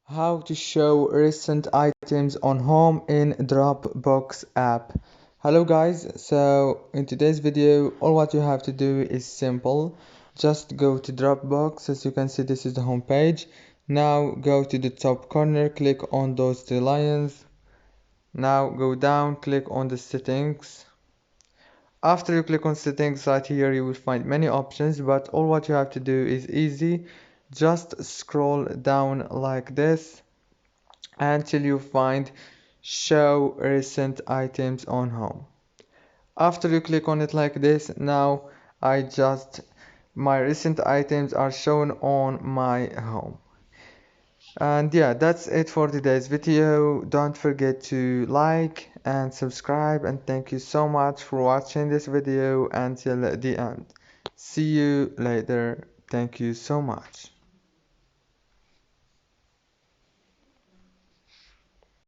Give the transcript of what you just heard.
How to show recent items on home in Dropbox app. Hello guys, so in today's video all what you have to do is simple. Just go to Dropbox. As you can see, this is the home page. Now go to the top corner, click on those three lines. Now go down, click on the settings. After you click on settings, right here you will find many options, but all what you have to do is easy. Just scroll down like this until you find show recent items on home. After you click on it like this, now my recent items are shown on my home. And yeah, that's it for today's video. Don't forget to like and subscribe, and thank you so much for watching this video until the end. See you later. Thank you so much.